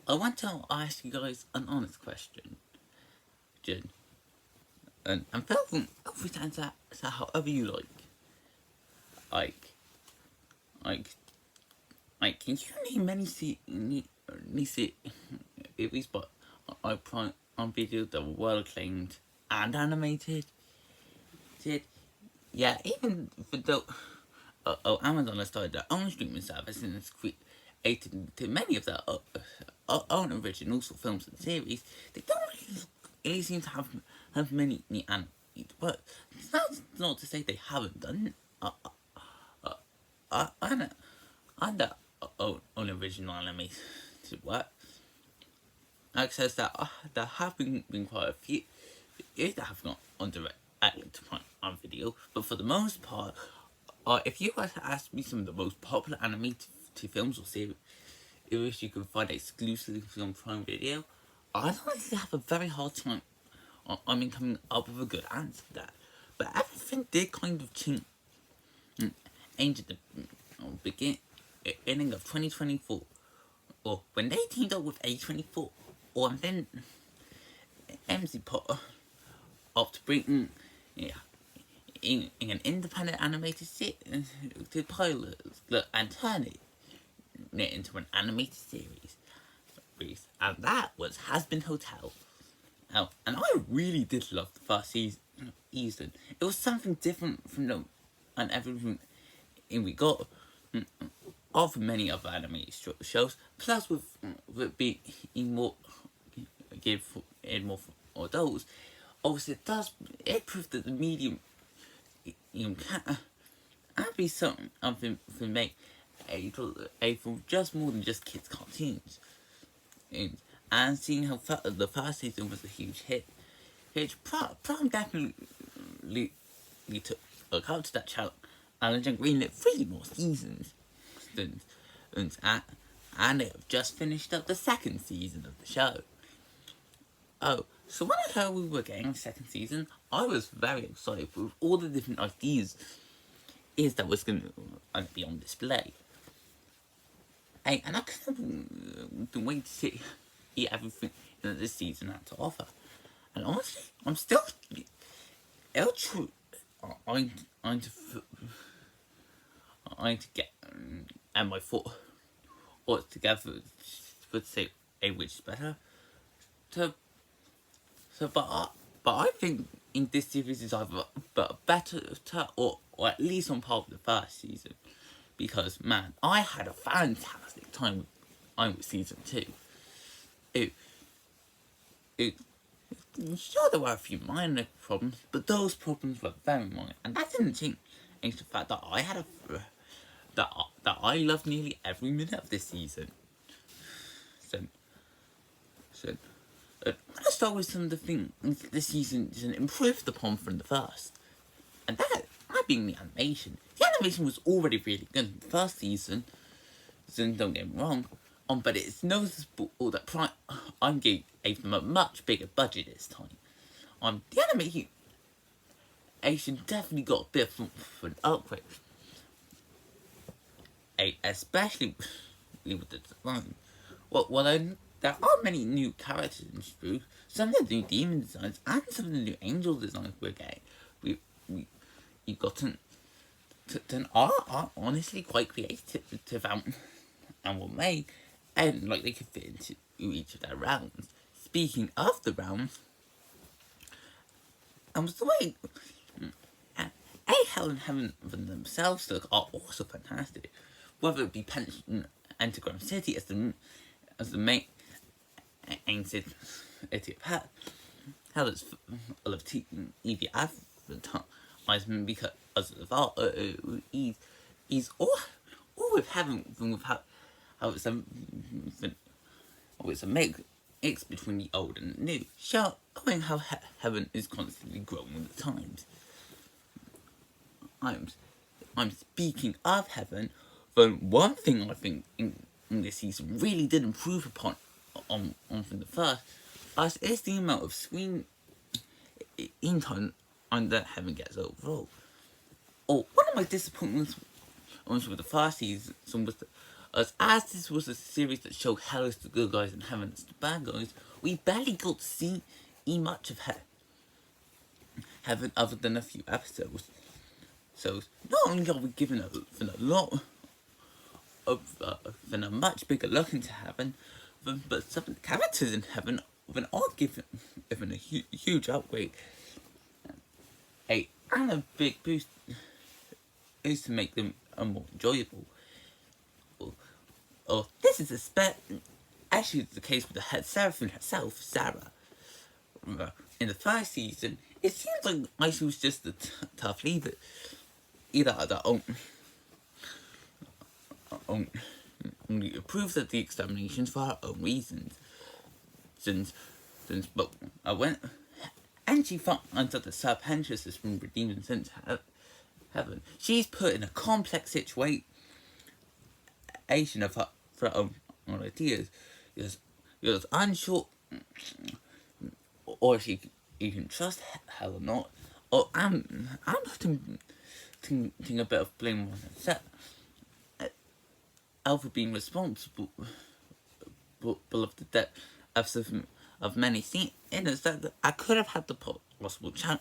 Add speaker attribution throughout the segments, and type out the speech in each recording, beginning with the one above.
Speaker 1: I want to ask you guys an honest question, Jen. And feel free to answer however you like. Like, like, can you name many series, but I put on videos that were well acclaimed and animated? Did Yeah, even for the Amazon has started their own streaming service and has created to many of their own originals for films and series. They don't really seem to have many animated works. That's not to say they haven't done and their own original animated work. Like says that there have been quite a few that have gone on direct to on video, but for the most part, if you were to ask me some of the most popular animated films or series you can find exclusively on Prime Video, I honestly have a very hard time. Coming up with a good answer for that. But everything did kind of change. Aimed at the beginning of 2024, or when they teamed up with A24, or then MC put up to bring in an independent animated to pilot and turn it into an animated series, and that was Hazbin Hotel. Oh, and I really did love the first season. It was something different from them and everything we got of many other animated shows. Plus, with being more geared more for adults, obviously it proved that the medium can be something for make a for just more than just kids cartoons. And seeing how the first season was a huge hit, which Prime definitely took up to that challenge and greenlit 3 more seasons. And, and they have just finished up the second season of the show. Oh, so when I heard we were getting a second season, I was very excited with all the different ideas that was going to be on display. And I couldn't wait to see everything that this season had to offer. And honestly, I'm still I'm to get and my foot all together would say which is better. But I think in this series is either better or at least on par with the first season, because man, I had a fantastic time with season 2. It sure there were a few minor problems, but those problems were very minor, and that didn't change the fact that that I loved nearly every minute of this season. So, so let's start with some of the things this season improved upon from the first, and that being the animation. The animation was already really good in the first season, so don't get me wrong. But it's noticeable that I gave them a much bigger budget this time. The animation definitely got a bit of an upgrade, especially with the design. Well, there are many new characters introduced, some of the new demon designs, and some of the new angel designs we're getting. You've gotten are honestly quite creative and well made, and like they could fit into each of their rounds. Speaking of the rounds, the way Hell and Heaven themselves look are also fantastic. Whether it be Pentagram City as the main city of Hell is full of Evie advertisement because of art. He's all with Heaven how it's a mix between the old and the new, showing how Heaven is constantly growing with the times. I'm speaking of Heaven, but one thing I think in this season really did improve upon from the first is the amount of screen time that Heaven gets overall. One of my disappointments with the first season was as this was a series that showed hell is the good guys and heaven is the bad guys, we barely got to see much of heaven other than a few episodes. So not only are we given a lot of a much bigger look into heaven, but some of the characters in heaven are given a huge upgrade, and a big boost is to make them more enjoyable. This is actually the case with the head seraphim herself, Sarah. In the first season, it seems like she was just a tough leader, either that only approves of the exterminations for her own reasons. But and she finds that the Serpentris has been redeemed and sent to heaven. She's put in a complex situation of her own ideas. You're unsure, or she you can trust her or not. Or I'm putting a bit of blame on herself. Alpha being responsible of the death of many sinners that I could have had the possible chance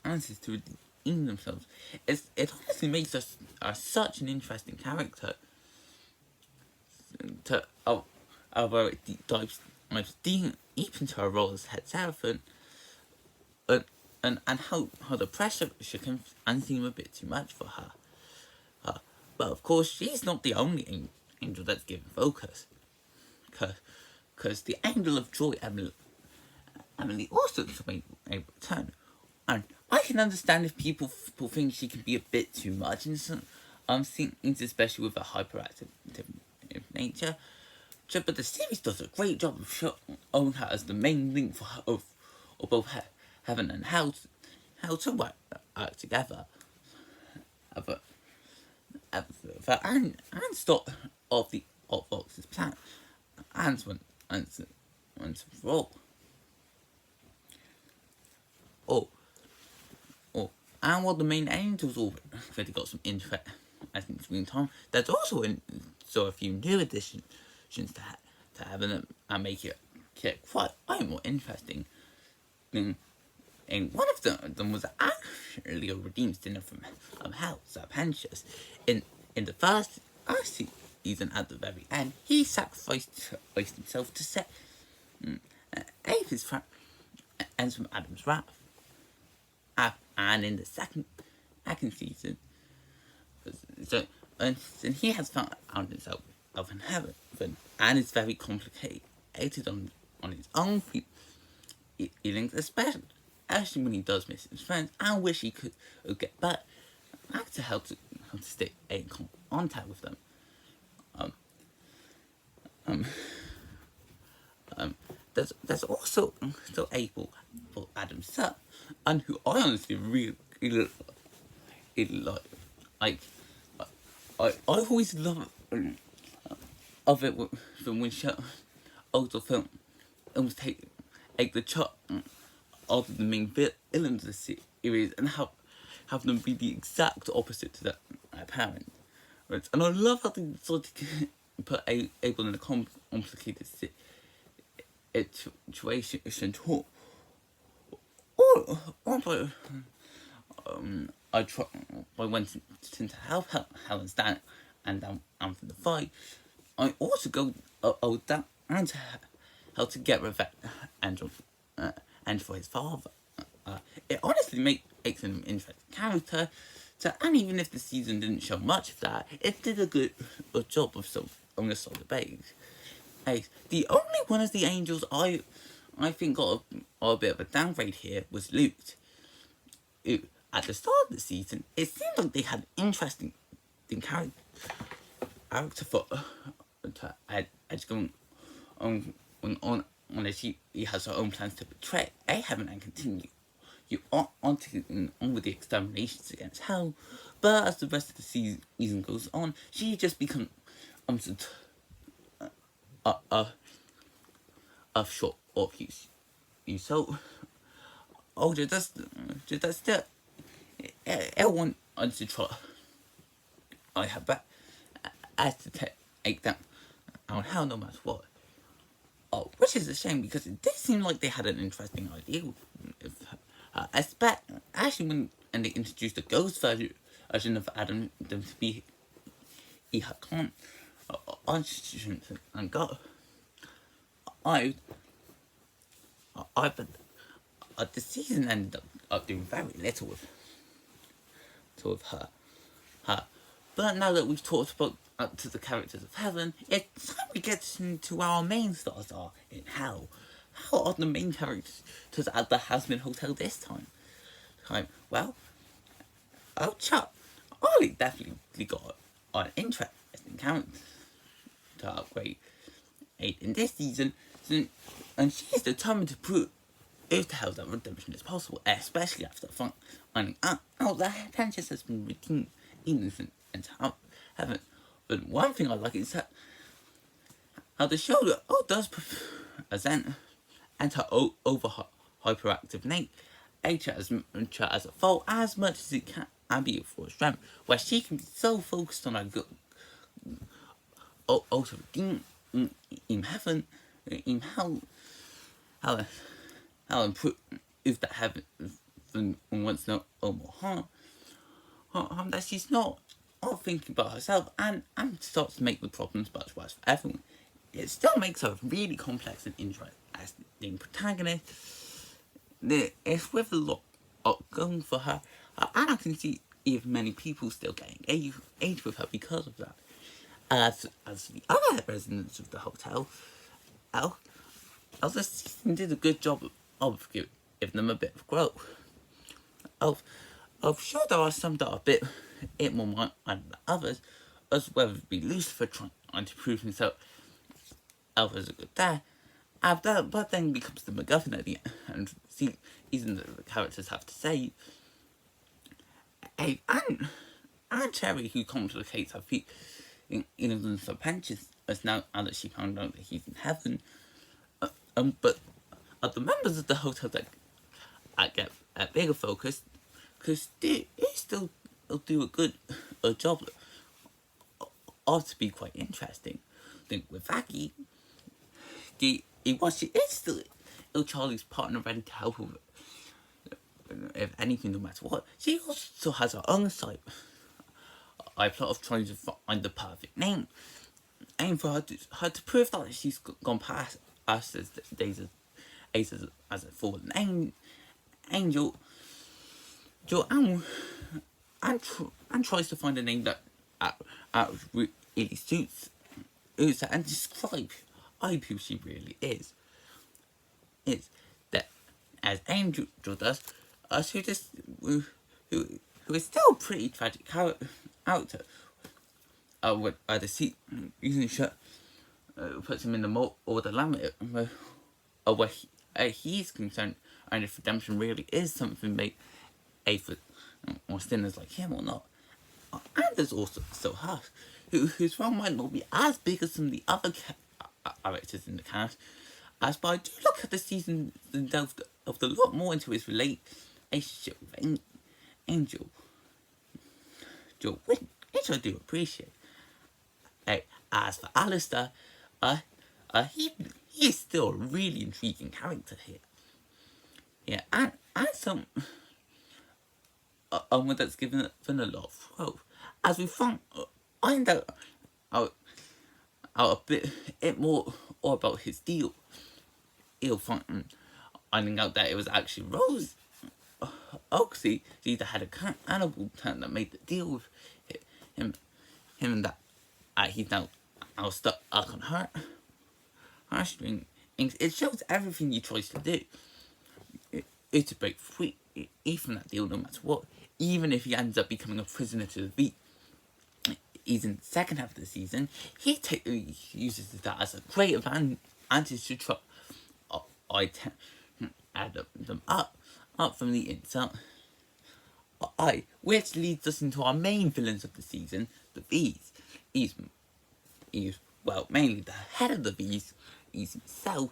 Speaker 1: answers to redeem themselves. It honestly makes us such an interesting character. Although it dives deep into her role as head seraphim, and how the pressure can seem a bit too much for her. But of course, she's not the only angel that's given focus. Because the angel of joy, Emily also made a return. And I can understand if people think she can be a bit too much in some things, especially with her hyperactive nature. But the series does a great job of showing her as the main link for her of both heaven and hell to work together. And stop of the Fox's plan, and for all. And while the main angels already got some interest in screen time, there's also a few new additions to heaven and make it quite more interesting. And one of them was actually a redeemed sinner from hell, Serpentius. In the first season, at the very end, he sacrificed himself to set Ava's friends from Adam's wrath. And in the second season, and he has found himself in heaven, and it's very complicated on his own feelings, especially when he does miss his friends and wish he could get back to help to stay in contact with them. There's also still Abel for Adam's son, and who I honestly really like. I always love it when she also films take the chart of the main villains of the series and have them be the exact opposite to their parent. Right? And I love how they sort of put Abel in a complicated situation or I went to help Helen stand and down from the fight. I also go down and how to get revenge and for his father. It honestly makes him an interesting character. And even if the season didn't show much of that, it did a good job of on a solid base. The only one of the angels I think got a bit of a downgrade here was Luke. At the start of the season, it seemed like they had interesting character for Edge going on as he has her own plans to betray heaven and continue on with the exterminations against hell. But as the rest of the season goes on, she just becomes of short of use. So, just still, everyone wants to try. I have back as to take down hell no matter what. Oh, which is a shame because it did seem like they had an interesting idea with her. Especially when they introduced the ghost version of Adam to be her con and God. I but the season ended up doing very little with her. But now that we've talked about to the characters of heaven, it's time we get into our main stars are in hell. How are the main characters at the Hazbin Hotel this time? Well, Chuck, Ollie definitely got an interesting character to upgrade in this season, and she is determined to prove to hell that redemption is possible, especially after finding out that Princess has been redeemed innocent and heaven. But one thing I like is that how the show does present and her over hyperactive nature as a fault as much as it can be for a strength, where she can be so focused on her good to redeem in heaven, in how improve that heaven once no more harm, that she's not thinking about herself and starts to make the problems much worse for everyone. It still makes her a really complex and interesting protagonist. It's with a lot going for her, and I can see even many people still getting engaged with her because of that. As the other residents of the hotel, the season did a good job of giving them a bit of growth. Sure there are some that are a bit more mind than others, as whether it be Lucifer trying to prove himself as a good dad, but then becomes the MacGuffin at the end, and even the characters have to say. And Cherry, who complicates her feet in the subconscious, as now that she found out that he's in heaven. But the members of the hotel that get a bigger focus, because they still do a good job of to be quite interesting. I think with Aggie, she is still Charlie's partner, ready to help her if anything, no matter what. She also has her own side. I plot of trying to find the perfect name for her to prove that she's gone past us as days as a fallen angel, and tries to find a name that really suits her and describe who she really is. It's that as Angel does, who is still a pretty tragic character. With the season shut puts him in the mold or the limit where he's concerned, and if redemption really is something made for or sinners like him or not. And there's also her, whose role might not be as big as some of the other characters in the cast, but I do look at the season and delved a lot more into his relationship with Angel, which I do appreciate. As for Alistair, he is still a really intriguing character here. Yeah, and some one that's given a lot of growth. As we find out a bit more about his deal. Finding out that it was actually Rose Oxy that had a cannibal turn that made the deal with him and that he's now stuck on her string. It shows everything he tries to do. It's to break free from that deal no matter what, even if he ends up becoming a prisoner to the beat. He's in the second half of the season. He uses that as a great advantage to try add them up from the inside. Which leads us into our main villains of the season, the Bees. He's mainly the head of the Bees. He's himself.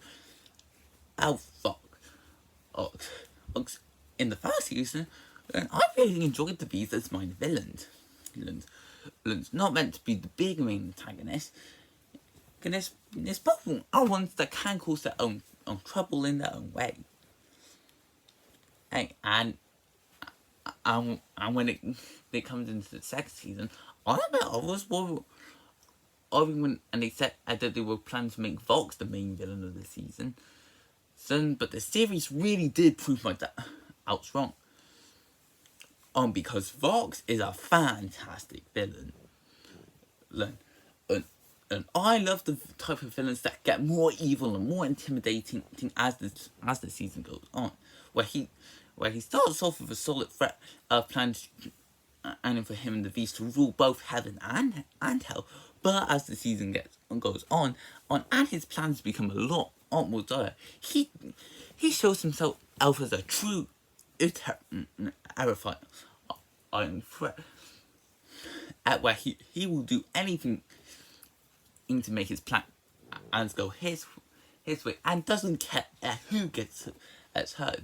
Speaker 1: In the first season, I really enjoyed the Bees as my villains. villains not meant to be the big main antagonists. There's both are ones that can cause their own trouble in their own way. And when it comes into the second season, I was worried when they said that they were planning to make Vox the main villain of the season. But the series really did prove my doubts wrong. Because Vox is a fantastic villain. And I love the type of villains that get more evil and more intimidating as the season goes on. Where he starts off with a solid threat of plans and for him and the Beast to rule both heaven and hell. But as the season goes on and his plans become a lot more dire, he shows himself out as a true terrifying threat. Where he will do anything to make his plans go his way and doesn't care who gets hurt.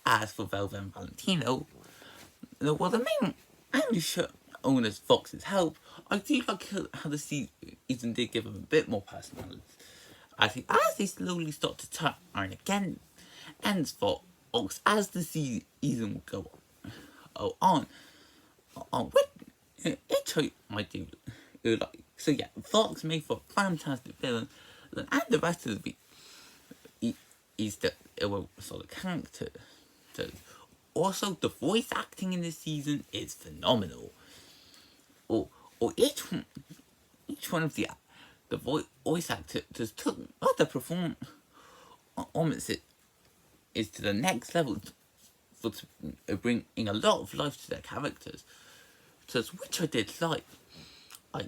Speaker 1: As for Velvet and Valentino, well, the main only shown as Fox's help, I do like how the season did give him a bit more personality. I think as they slowly start to turn again, ends for Fox as the season will go on, which I do like. So yeah, Fox made for a fantastic villain, and the rest of the is that it was solid character. Also, the voice acting in this season is phenomenal. Or each one of the voice actors took the performance is to the next level for bringing a lot of life to their characters. Which I did like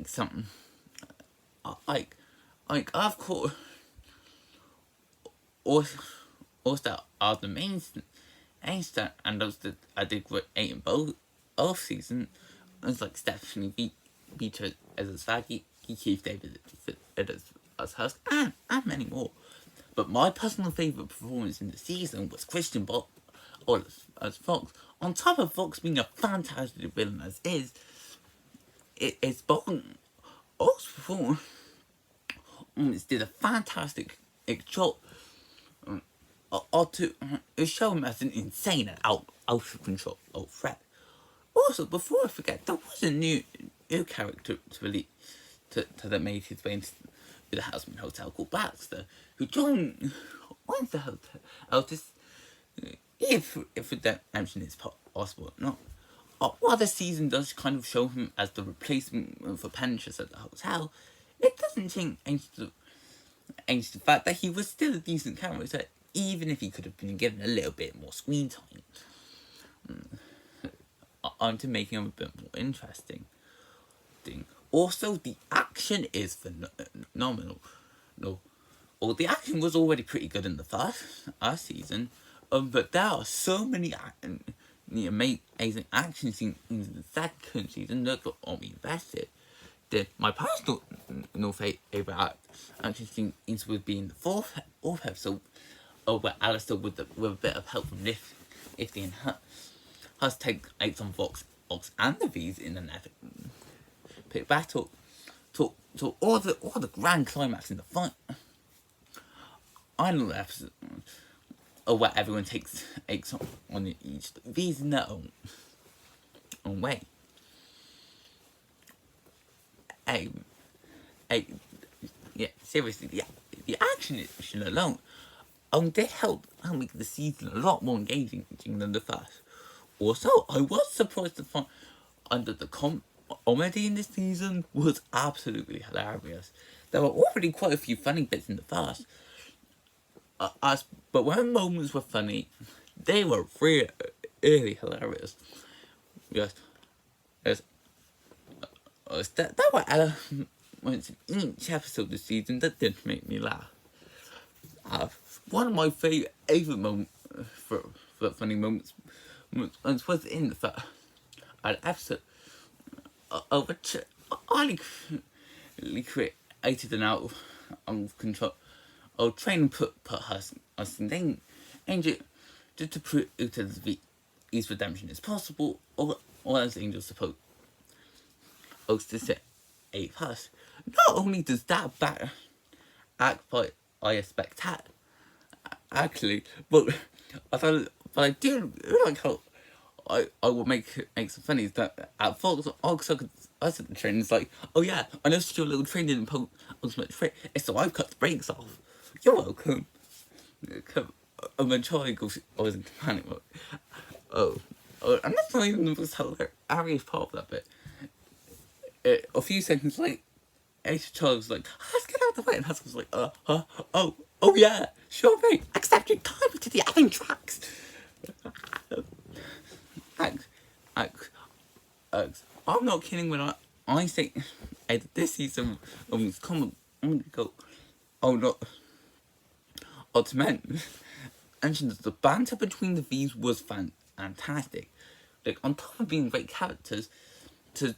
Speaker 1: something like I've caught also are the main star and those that I did great in both seasons. It's like Stephanie Beatrice as Svaggy, Keith David as Husk, and many more. But my personal favourite performance in the season was Christian Bale as Fox. On top of Fox being a fantastic villain as it's Bolton also performance did a fantastic job to show him as an insane and out of control threat. Also, before I forget, there was a new character that made his way into the Hazbin Hotel called Baxter, who joined the hotel if redemption is possible or not. While the season does kind of show him as the replacement for Penchas at the hotel, it doesn't change the fact that he was still a decent character, even if he could have been given a little bit more screen time. To making him a bit more interesting. Also, the action is phenomenal. Well, the action was already pretty good in the first season, but there are so many amazing action scenes in the second season that got me invested. My personal favourite action scenes would be in the fourth episode, where Alistair with a bit of help from Lifty and Husk take on Vox and the V's in an epic battle to all the grand climax in the fight. I love the episode where everyone takes on each V's in their own way. Yeah, seriously, the action alone did help make the season a lot more engaging than the first. Also, I was surprised to find the comedy in this season was absolutely hilarious. There were already quite a few funny bits in the first, but when moments were funny, they were really hilarious. Yes, there were elements in each episode this season that did make me laugh. One of my favourite moments for funny moments was in the first episode, which I created an out of control training put Husk in danger to prove to the V's redemption is possible, or all those angels supposed to sit A plus. Not only does that act by I expect that actually, but I do like how I will make some funnies that at Fox also us at the train is like, oh yeah, I noticed your little train didn't post ultimate train, so I've cut the brakes off. You're welcome. Come, and then Charlie goes, I was in panic mode. And that's not even the most hilarious part of that bit. A few seconds later, Charlie was like, let's get out of the way, and Husky was like, oh yeah, sure mate, accept your time to the effing tracks. I'm not kidding when I say this season was common. I'm gonna go, oh no, to men. Mentioned that the banter between the V's was fantastic. Like, on top of being great characters, the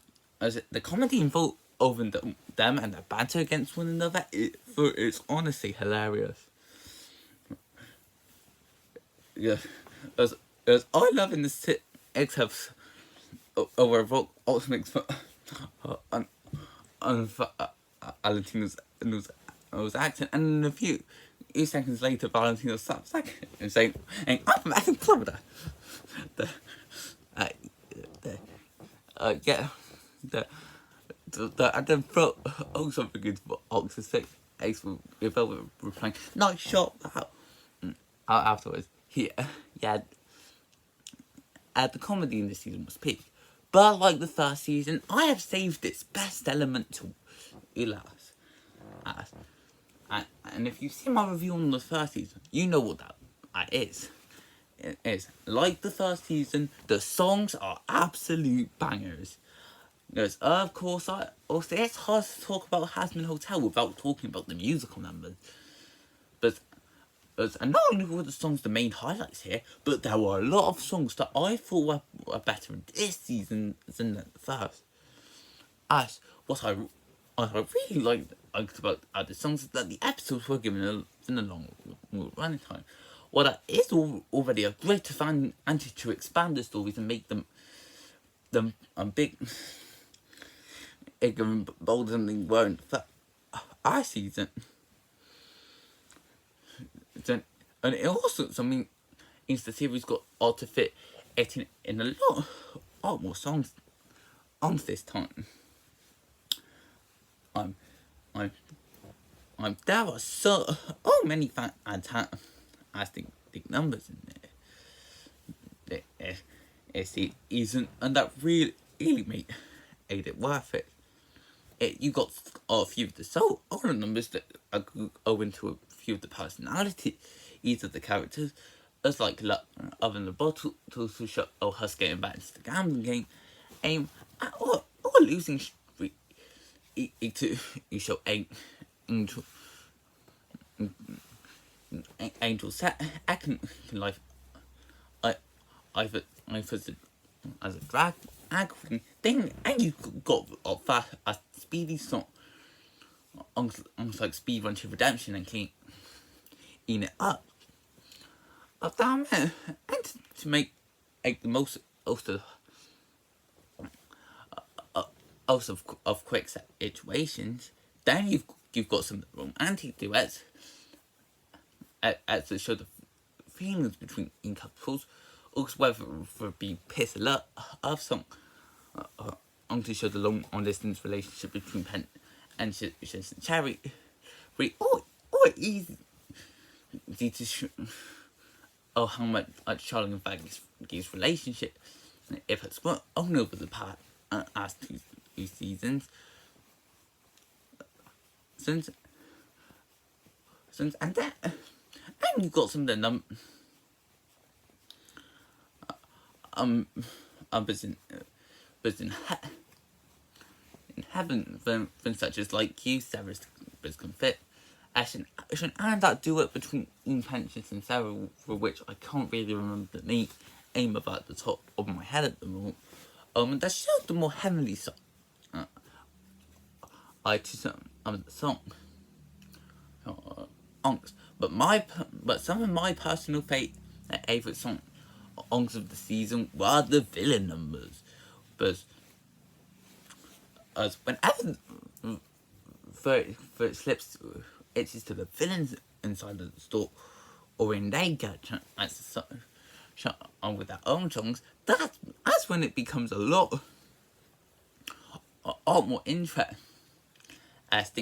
Speaker 1: comedy involved over them and the banter against one another, it's honestly hilarious. Yeah, as I love in this except over Rock Ultimate's Valentino's was acting, and a few seconds later, Valentino stops back and saying, "I'm from effing Florida." And then also begins for Ox's sake. Ace with Velvet replying, "Nice shot." Afterwards, the comedy in this season was peak. But like the first season, I have saved its best element to last. And if you see my review on the first season, you know what that is. It is like the first season. The songs are absolute bangers. There's of course also it's hard to talk about Hazbin Hotel without talking about the musical numbers. And not only were the songs the main highlights here, but there were a lot of songs that I thought were better in this season than the first. As what I really liked about the songs is that the episodes were given a long running time. Well, that is already a great advantage to expand the stories and make them big, bigger and bolder than they were in the first season. And it also means the series got to fit it in a lot more songs this time. There are so many fantastic numbers in there. Season, and that really made it worth it. You got a few of the solo numbers that go into a few of the personalities of the characters, as like other than the bottle to show us getting back into the gambling game, or losing streak to show Angel set acting life. I as a drag queen thing, and you got a speedy song almost like Speed Run to Redemption and clean it up. Damn it, and to make the most of quick situations, then you've got some romantic duets to show the feelings between couples, also whether for being pissed a lot of song to show the long distance relationship between Penn and Cherry, or easy to show how much Charlie and Baggy's relationship, if it's only over the past two seasons, since and then and you got some of the but in heaven, things such as like you, Sarah's can fit. And that duet between Ian Pensions and Sarah, for which I can't really remember the name about the top of my head at the moment. That showed the more heavenly song. Song. But some of my personal favorite songs of the season were the villain numbers, But as whenever it slips itches to the villains inside the store, or when they get shut on with their own songs, that's when it becomes a lot more interesting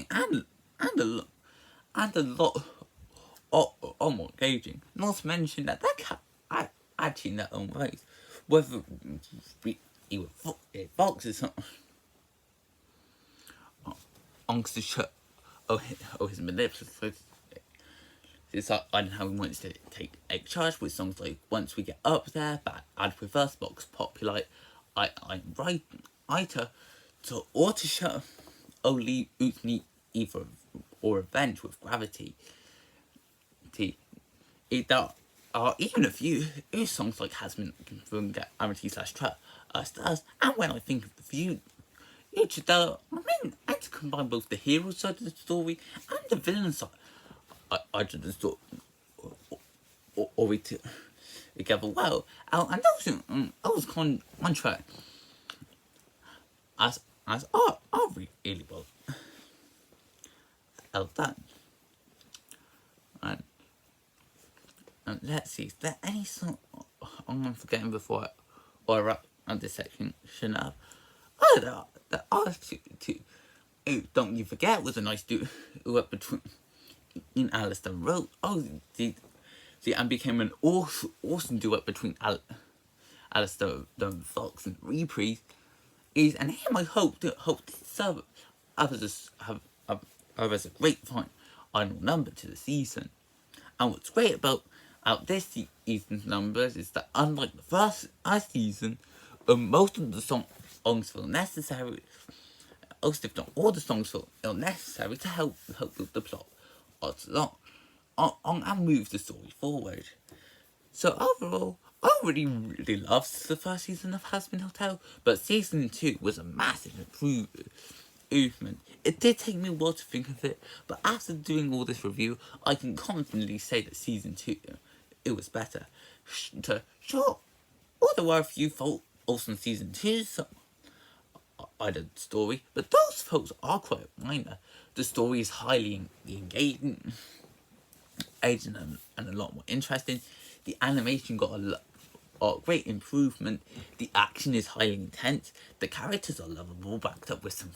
Speaker 1: and a lot more engaging. Not to mention that they can act in their own ways, whether it boxes on the show. His manipulative. It's like, I don't know how he wants to take charge with songs like Once We Get Up There, but add reverse box popular. I'm writer to auto show only Utni either or Revenge with Gravity. There are even a few songs like Hazbin Hotel stars, and when I think of the future, and to combine both the hero side of the story and the villain side. I just thought, or we together well, and that was contract as are really well done. And let's see, is there any song I'm forgetting before I wrap up this section? There are two. Don't You Forget was a nice duet between Alistair Rowe. And became an awesome duet between Alistair Fox and Reprise. And him I hope to serve others have as a great final number to the season. And what's great about this season's numbers is that unlike the first season, most of the songs feel necessary. Most, if not all, the songs feel necessary to help build the plot on and move the story forward. So overall, I really loved the first season of Hazbin Hotel, but season 2 was a massive improvement. It did take me a while to think of it, but after doing all this review, I can confidently say that season 2, it was better. Sure, there were a few faults in season 2, so I did the story, but those faults are quite minor. The story is highly engaging and a lot more interesting. The animation got a great improvement. The action is highly intense. The characters are lovable, backed up with some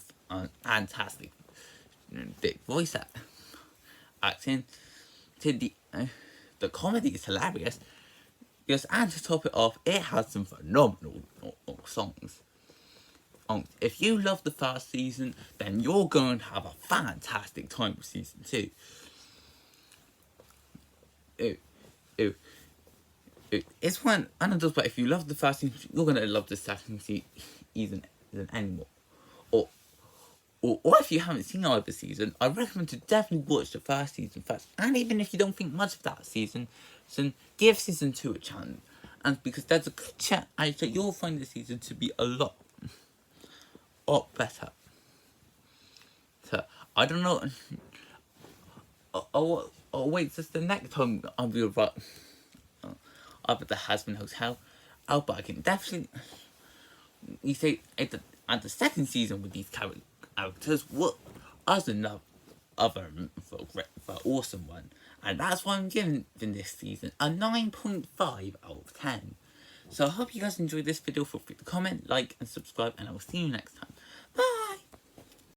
Speaker 1: fantastic big voice acting. The comedy is hilarious. Yes, and to top it off, it has some phenomenal songs. If you love the first season, then you're going to have a fantastic time with season 2. It's one, and it does, but if you love the first season, you're going to love the second season anymore. Or if you haven't seen either season, I recommend to definitely watch the first season first. And even if you don't think much of that season, then give season 2 a chance. And because there's a good chance that you'll find the season to be a lot better. So I don't know. Oh wait, just the next time I'll be about up at the Hazbin Hotel. But I can definitely. You say at the second season with these characters, what was another for awesome one, and that's why I'm giving this season a 9.5 out of 10. So I hope you guys enjoyed this video. Feel free to comment, like, and subscribe, and I will see you next time.